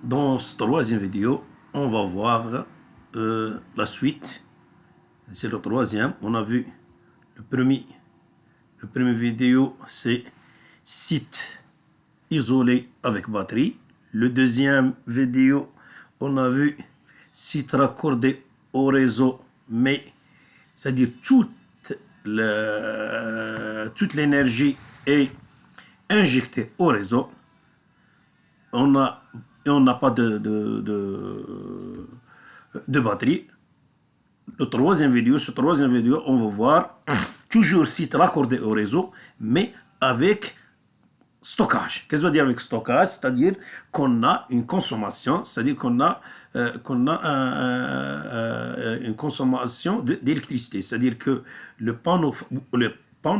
Dans cette troisième vidéo, on va voir la suite. C'est le troisième. On a vu le premier vidéo, c'est site isolé avec batterie. Le deuxième vidéo, on a vu site raccordé au réseau, mais c'est-à-dire toute l'énergie est injectée au réseau. On n'a pas de batterie. Cette troisième vidéo, on va voir toujours site raccordé au réseau, mais avec stockage. Qu'est-ce que ça veut dire avec stockage? C'est-à-dire qu'on a une consommation, c'est-à-dire qu'on a une consommation d'électricité. C'est-à-dire que le panneau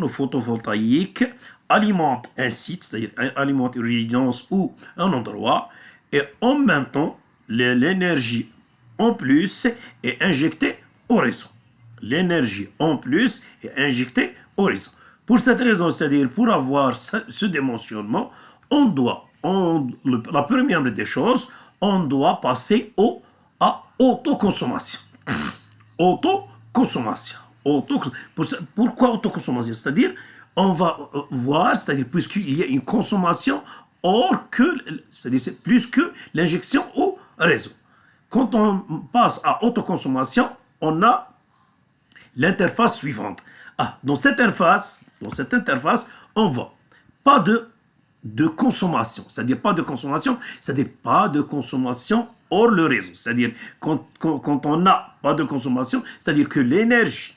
photovoltaïque alimente un site, c'est-à-dire alimente une résidence ou un endroit, et en même temps, l'énergie en plus est injectée au réseau. L'énergie en plus est injectée au réseau. Pour cette raison, c'est-à-dire pour avoir ce démentionnement, la première des choses, on doit passer à autoconsommation. Autoconsommation. Pourquoi autoconsommation? C'est-à-dire, on va voir, c'est-à-dire puisqu'il y a une consommation c'est-à-dire c'est plus que l'injection au réseau. Quand on passe à autoconsommation, on a l'interface suivante. Dans cette interface, on voit pas de consommation. C'est-à-dire pas de consommation, c'est-à-dire pas de consommation hors le réseau. C'est-à-dire quand on n'a pas de consommation, c'est-à-dire que l'énergie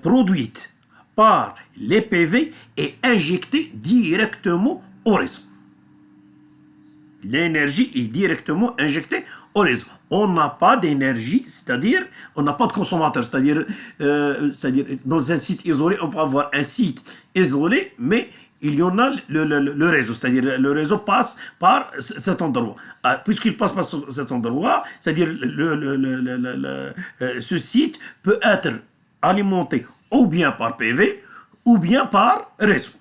produite par les PV est injectée directement au réseau. L'énergie est directement injectée au réseau. On n'a pas d'énergie, c'est-à-dire on n'a pas de consommateur. C'est-à-dire dans un site isolé, on peut avoir un site isolé, mais il y en a le réseau. C'est-à-dire le réseau passe par cet endroit. Puisqu'il passe par cet endroit, c'est-à-dire ce site peut être alimenté ou bien par PV ou bien par réseau.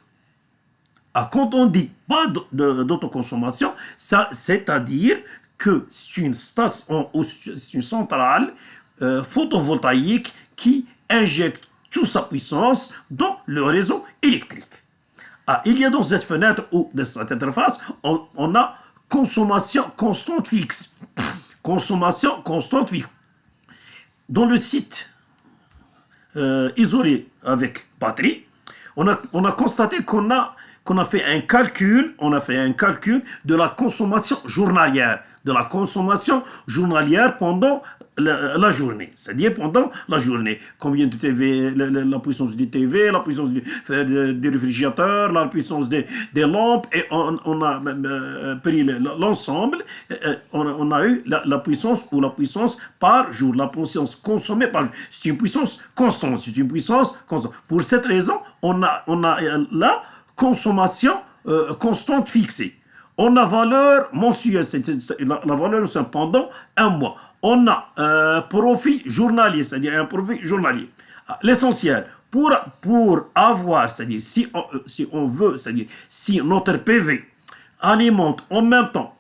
Quand on dit pas d'autoconsommation, c'est-à-dire que c'est une station ou une centrale photovoltaïque qui injecte toute sa puissance dans le réseau électrique. Il y a dans cette fenêtre ou dans cette interface, on a consommation constante fixe. Consommation constante fixe. Dans le site isolé avec batterie, on a constaté qu'on a fait un calcul de la consommation journalière, pendant la journée. C'est-à-dire pendant la journée. Combien de TV, la puissance du TV, la puissance du réfrigérateur, la puissance des lampes, et on a pris l'ensemble, on a eu la puissance par jour, la puissance consommée par jour. C'est une puissance constante, Pour cette raison, on a la consommation constante fixée. On a valeur mensuelle, la valeur c'est pendant un mois. On a profit journalier, c'est-à-dire un profit journalier. L'essentiel, pour avoir, c'est-à-dire si on veut, c'est-à-dire si notre PV alimente en même temps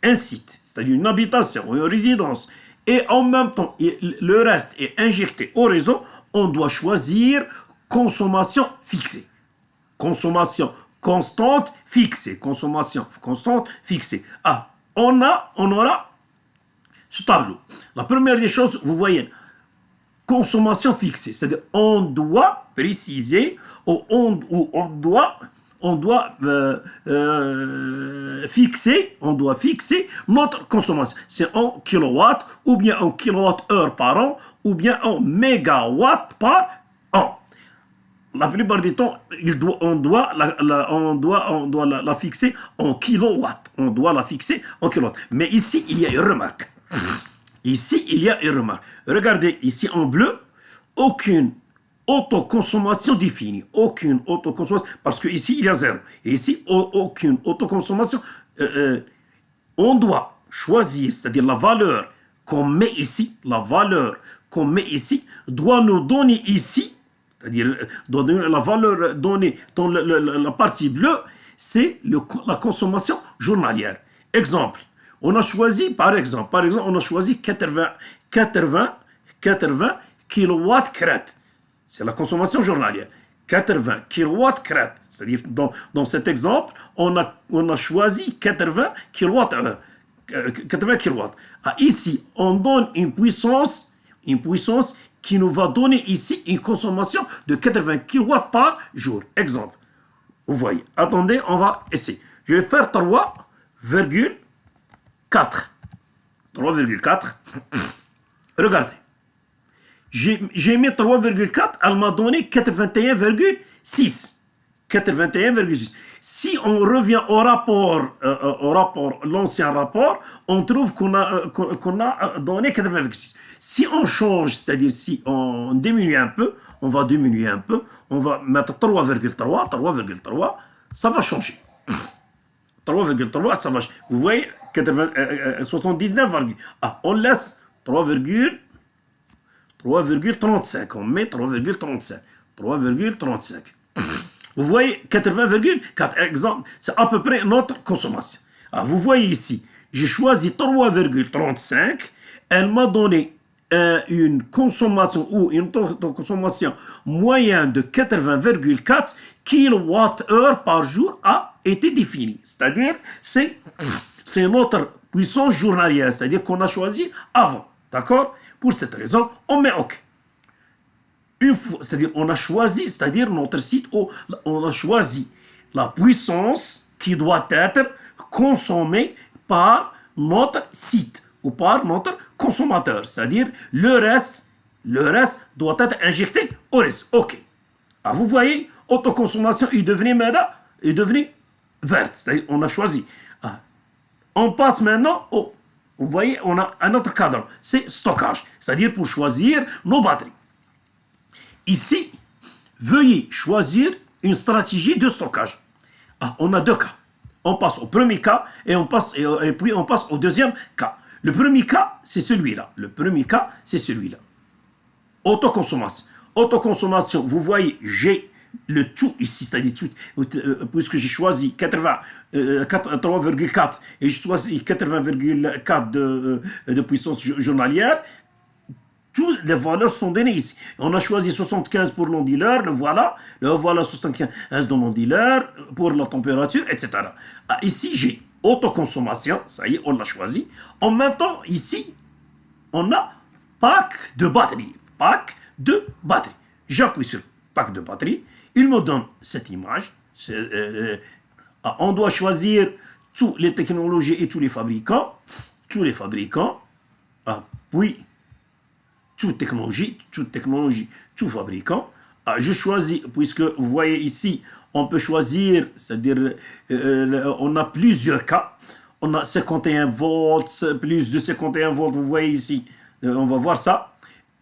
un site, c'est-à-dire une habitation ou une résidence, et en même temps le reste est injecté au réseau, on doit choisir consommation fixée. Consommation constante fixée. Consommation constante fixée. On aura ce tableau. La première des choses, vous voyez, consommation fixée. C'est-à-dire, on doit préciser, ou on doit fixer notre consommation. C'est en kilowatts, ou bien en kilowattheure par an, ou bien en mégawatts par an. La plupart du temps, on doit la fixer en kilowatts. Mais ici, il y a une remarque. Regardez, ici en bleu, aucune autoconsommation définie. Parce qu'ici, il y a zéro. Et ici, aucune autoconsommation. On doit choisir, c'est-à-dire la valeur qu'on met ici, doit nous donner ici, c'est-à-dire la valeur donnée dans la partie bleue, c'est la consommation journalière. Exemple, on a choisi, par exemple, on a choisi 80 kilowatts crête. C'est la consommation journalière. 80 kilowatts crête. C'est-à-dire, dans cet exemple, on a choisi 80 kilowatts. 80 kilowatts. Ah, ici, on donne une puissance qui nous va donner ici une consommation de 80 kilowatts par jour. Exemple. Vous voyez. Attendez, on va essayer. Je vais faire 3,4. 3,4. Regardez. J'ai mis 3,4, elle m'a donné 81,6. 81,6. Si on revient au rapport, l'ancien rapport, on trouve qu'on a donné 80,6. Si on change, c'est-à-dire si on diminue un peu, on va diminuer un peu, on va mettre 3,3, ça va changer. 3,3, ça va changer. Vous voyez, 79, on laisse 3,35. On met 3,35. 3,35. Vous voyez, 80,4. Exemple, c'est à peu près notre consommation. Alors, vous voyez ici, j'ai choisi 3,35. Elle m'a donné une consommation ou une consommation moyenne de 80,4 kWh par jour a été définie. C'est-à-dire, c'est notre puissance journalière. C'est-à-dire qu'on a choisi avant. D'accord? Pour cette raison, on met OK. Une fois, c'est-à-dire on a choisi, c'est-à-dire notre site, on a choisi la puissance qui doit être consommée par notre site ou par notre consommateur. C'est-à-dire le reste doit être injecté au reste. OK. Ah, vous voyez, autoconsommation est devenue verte. C'est-à-dire on a choisi. Ah. On passe maintenant au... Vous voyez, on a un autre cadre, c'est stockage, c'est-à-dire pour choisir nos batteries. Ici, veuillez choisir une stratégie de stockage. Ah, on a deux cas. On passe au premier cas et puis on passe au deuxième cas. Le premier cas, c'est celui-là. Autoconsommation. Autoconsommation, vous voyez, j'ai le tout ici, c'est-à-dire tout, puisque j'ai choisi 3,4 et j'ai choisi 80,4 de puissance journalière, toutes les valeurs sont données ici. On a choisi 75 pour l'onduleur, le voilà 75 dans l'onduleur, pour la température, etc. Ah, ici, j'ai autoconsommation, ça y est, on l'a choisi. En même temps, ici, on a pack de batterie. J'appuie sur pack de batterie. Il me donne cette image. On doit choisir toutes les technologies et tous les fabricants. Puis, toute technologie, tout fabricant. Je choisis, puisque vous voyez ici, on peut choisir, c'est-à-dire, on a plusieurs cas. On a 51 volts, plus de 51 volts, vous voyez ici. On va voir ça.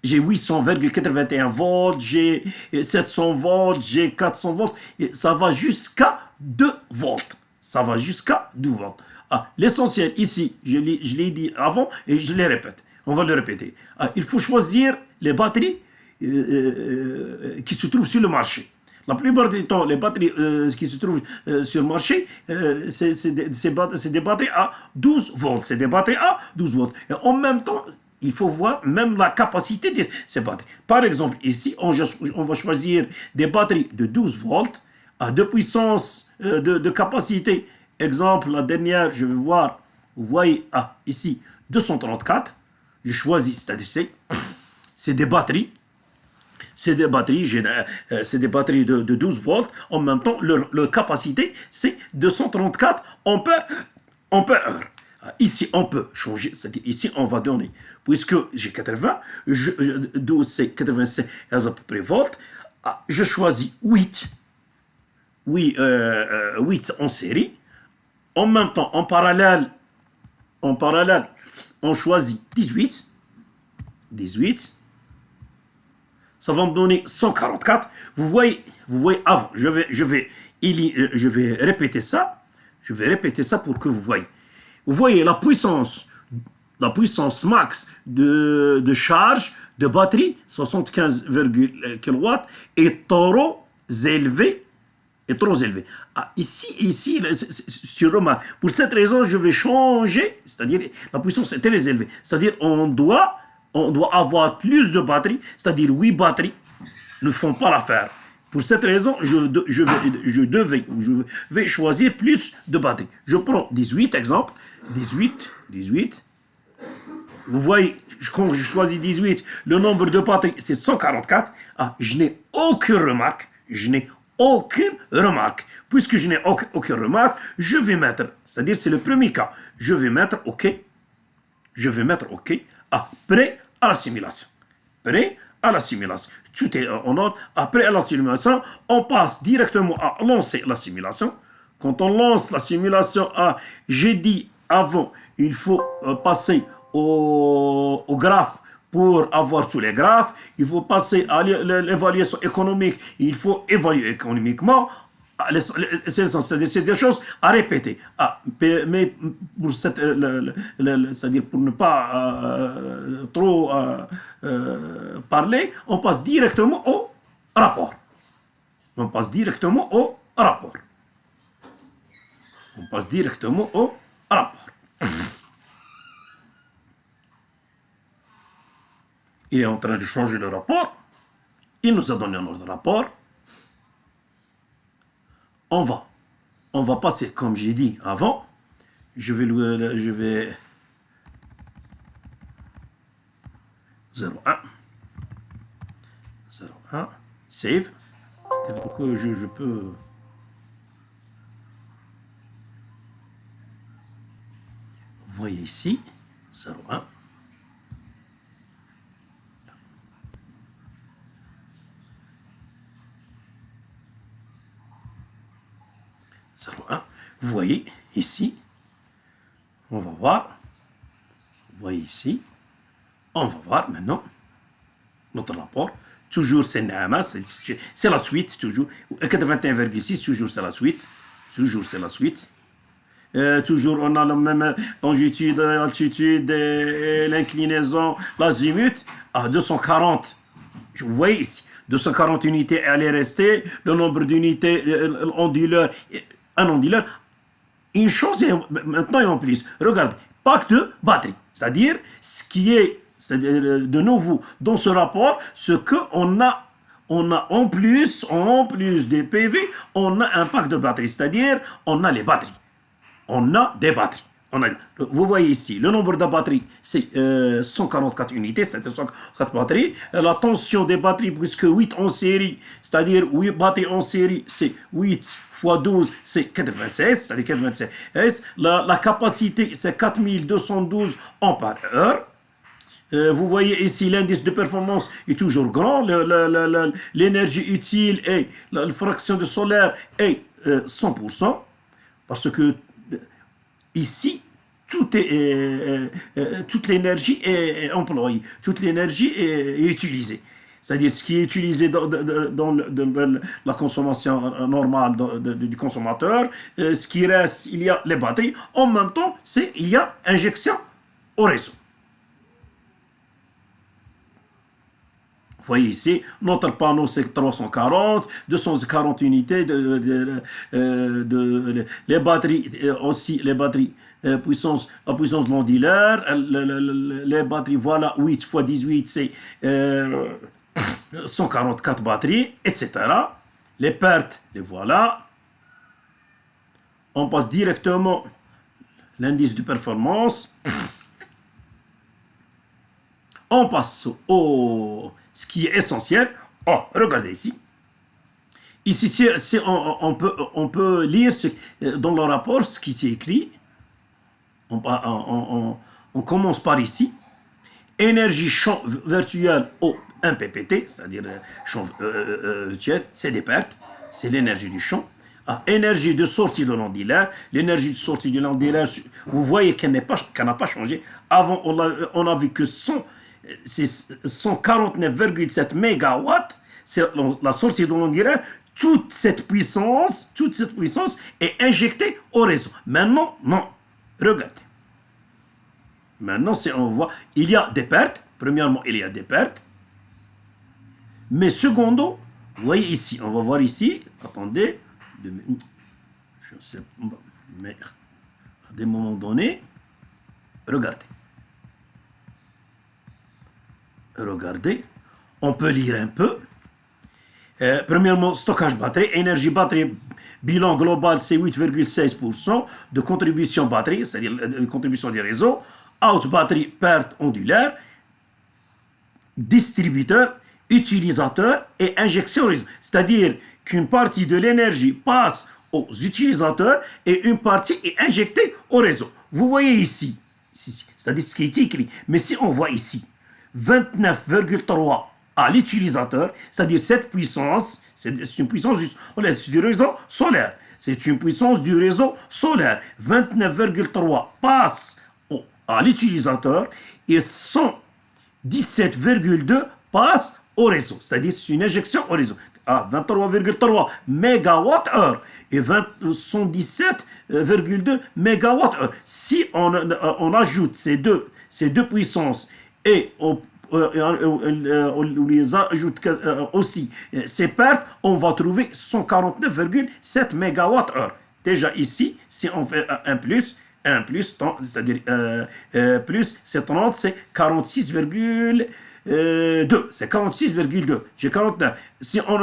J'ai 800,81 volts, j'ai 700 volts, j'ai 400 volts, et ça va jusqu'à 2 volts. Ah, l'essentiel ici, je l'ai dit avant et je le répète. On va le répéter. Ah, il faut choisir les batteries qui se trouvent sur le marché. La plupart du temps, les batteries qui se trouvent sur le marché, c'est des batteries à 12 volts. Et en même temps, il faut voir même la capacité de ces batteries. Par exemple, ici, on va choisir des batteries de 12 volts à de puissance de capacité. Exemple, la dernière, je vais voir, vous voyez, ici, 234. Je choisis, c'est-à-dire c'est des batteries. C'est des batteries de 12 volts. En même temps, leur capacité, c'est 234 ampères. Ici, on peut changer, c'est-à-dire ici, on va donner, puisque j'ai 80, 12, c'est 85 à peu près volts, je choisis 8 en série. En même temps, en parallèle, on choisit 18. Ça va me donner 144. Vous voyez avant, je vais répéter ça. Je vais répéter ça pour que vous voyez. Vous voyez la puissance max de charge de batterie, 75 kW, est trop élevée est trop élevé. Ah, ici, tu remarques, pour cette raison, je vais changer, c'est-à-dire la puissance est très élevée. C'est-à-dire on doit avoir plus de batteries, c'est-à-dire 8 batteries ne font pas l'affaire. Pour cette raison, je vais choisir plus de batteries. Je prends 18 exemples. 18. Vous voyez, quand je choisis 18, le nombre de batteries, c'est 144. Ah, je n'ai aucune remarque. Puisque je n'ai aucune remarque, je vais mettre, c'est-à-dire c'est le premier cas, je vais mettre OK. Ah, prêt à la simulation. Tout est en ordre. Après la simulation, on passe directement à lancer la simulation. Quand on lance la simulation, j'ai dit avant, il faut passer au graphe pour avoir tous les graphes. Il faut passer à l'évaluation économique. Il faut évaluer économiquement. C'est des choses à répéter. Mais pour c'est-à-dire pour ne pas trop parler, on passe directement au rapport. Il est en train de changer le rapport. Il nous a donné un autre rapport. On va passer, comme j'ai dit avant, je vais 01, save. Donc je peux vous voyez ici 01. Vous voyez ici, on va voir. Vous voyez ici, on va voir maintenant notre rapport. Toujours c'est Naama, c'est la suite, toujours. 81,6, toujours c'est la suite. Toujours on a la même longitude, altitude, l'inclinaison, l'azimut à 240. Vous voyez ici, 240 unités, elle est restée. Le nombre d'unités, un onduleur. Une chose maintenant et en plus, regardez, pack de batterie, c'est-à-dire ce qui est de nouveau dans ce rapport, ce qu'on a en plus des PV, on a un pack de batterie, c'est-à-dire on a les batteries. On a des batteries. Vous voyez ici, le nombre de batteries, c'est 144 unités, c'est 144 batteries. La tension des batteries, puisque 8 en série, c'est-à-dire 8 batteries en série, c'est 8 fois 12, c'est 96, c'est-à-dire 96. La capacité, c'est 4212 ampères heure. Vous voyez ici, l'indice de performance est toujours grand. L'énergie utile et la fraction de solaire est 100%. Parce que ici, toute l'énergie est employée, toute l'énergie est utilisée. C'est-à-dire ce qui est utilisé dans la consommation normale du consommateur, ce qui reste, il y a les batteries. En même temps, il y a injection au réseau. Vous voyez ici, notre panneau c'est 340, 240 unités, les batteries aussi, la puissance de l'onduleur, les batteries, voilà, 8 fois 18, c'est 144 batteries, etc. Les pertes, les voilà. On passe directement l'indice de performance. On passe ce qui est essentiel. Regardez ici. Ici, on peut lire dans le rapport ce qui s'est écrit. On commence par ici. Énergie champ virtuel au 1 ppt, c'est-à-dire champ virtuel, c'est des pertes, c'est l'énergie du champ. Énergie de sortie de l'ondulaire. L'énergie de sortie de l'ondulaire, vous voyez qu'elle n'a pas changé. Avant, on a vu que c'est 149,7 mégawatts, c'est la sortie de l'ondulaire. Toute cette puissance est injectée au réseau. Maintenant, non. Regardez. Maintenant, on voit, il y a des pertes. Premièrement, il y a des pertes. Mais secondo, vous voyez ici, on va voir ici, attendez, je ne sais pas, mais à des moments donnés, regardez. Regardez, on peut lire un peu. Premièrement, stockage batterie, énergie batterie, bilan global, c'est 8,16% de contribution batterie, c'est-à-dire contribution du réseau. Out batterie, perte ondulaire, distributeur, utilisateur et injection au réseau. C'est-à-dire qu'une partie de l'énergie passe aux utilisateurs et une partie est injectée au réseau. Vous voyez ici, c'est-à-dire ce qui est écrit. Mais si on voit ici, 29,3 à l'utilisateur, c'est-à-dire cette puissance, c'est une puissance du réseau solaire. C'est une puissance du réseau solaire. 29,3 passe à l'utilisateur et 117,2 passe au réseau. C'est-à-dire c'est une injection au réseau. À 23,3 MWh et 117,2 MWh. Si on ajoute ces deux puissances et on les ajoute aussi ces pertes, on va trouver 149,7 MWh. Déjà ici, si on fait un plus, c'est-à-dire plus, c'est 30, c'est 46,2. C'est 46,2. J'ai 49. Si on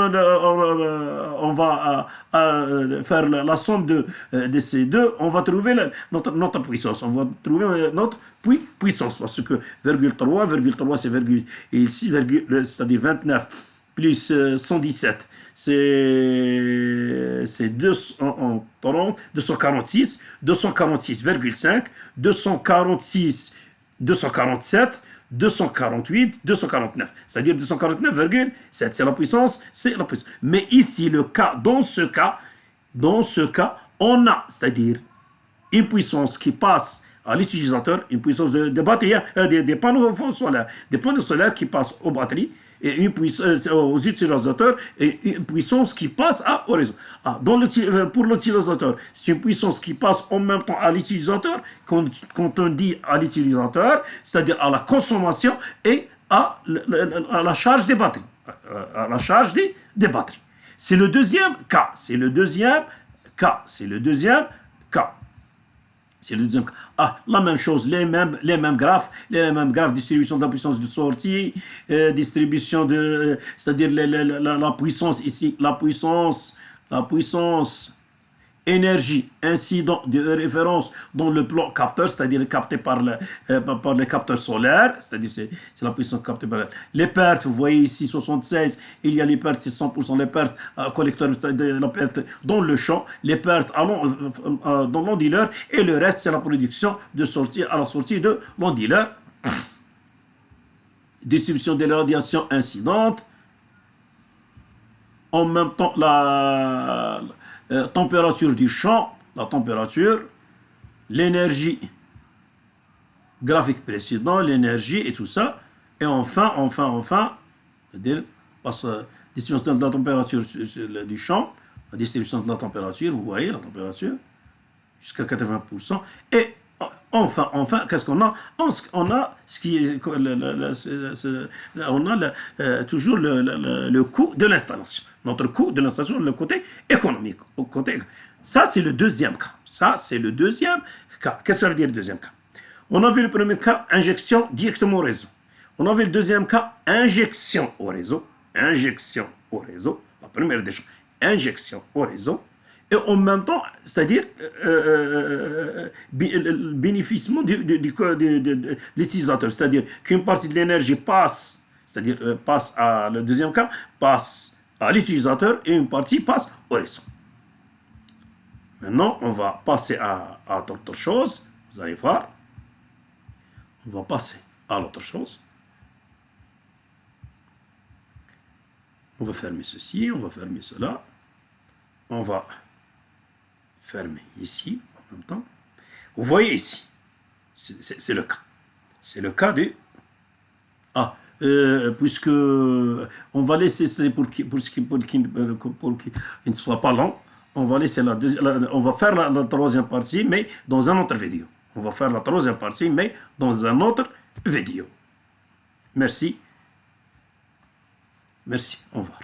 va faire la somme de ces deux, on va trouver notre puissance. On va trouver notre puissance. Parce que 3 c'est ici, c'est-à-dire 29 plus 117, c'est 246, 246,5, 247, 248, 249. C'est-à-dire 249,7. C'est la puissance, Mais ici, dans ce cas, on a, c'est-à-dire une puissance qui passe à l'utilisateur, une puissance de batterie, des panneaux solaires, qui passent aux batteries, et une puissance aux utilisateurs et une puissance qui passe au réseau. Pour l'utilisateur, c'est une puissance qui passe en même temps à l'utilisateur, quand on dit à l'utilisateur, c'est-à-dire à la consommation et à la charge des batteries. À la charge des batteries. C'est le deuxième cas. C'est le deuxième cas. La même chose, les mêmes graphes, distribution de la puissance de sortie, distribution de, c'est-à-dire la puissance ici, la puissance, énergie, incident de référence dans le plan capteur, c'est-à-dire capté par les capteurs solaires, c'est-à-dire c'est la puissance captée par les pertes. Vous voyez ici 76, il y a les pertes, c'est 100% les pertes collecteurs, c'est-à-dire la perte dans le champ, les pertes dans l'onduleur, et le reste c'est la production à la sortie de l'onduleur. Distribution des radiations incidentes, en même temps la température du champ, l'énergie, graphique précédent, l'énergie et tout ça. Et enfin, c'est-à-dire, distribution de la température du champ, la distribution de la température, vous voyez la température, jusqu'à 80%. Et enfin, qu'est-ce qu'on a? On a toujours le coût de l'installation. Notre coût de l'installation, le côté économique. Ça, c'est le deuxième cas. Qu'est-ce que ça veut dire le deuxième cas? On a vu le premier cas, injection directement au réseau. On a vu le deuxième cas, injection au réseau. La première des choses, injection au réseau. Et en même temps, c'est-à-dire le bénéficiement de l'utilisateur. C'est-à-dire qu'une partie de l'énergie passe à le deuxième cas, passe à l'utilisateur et une partie passe au réseau. Maintenant, on va passer à d'autres choses. Vous allez voir. On va passer à l'autre chose. On va fermer ceci, on va fermer cela. On va fermer ici en même temps. Vous voyez ici, c'est le cas. C'est le cas du... puisque on va laisser pour qu'il ne soit pas long, on va laisser on va faire la troisième partie, mais dans un autre vidéo. Merci. Au revoir.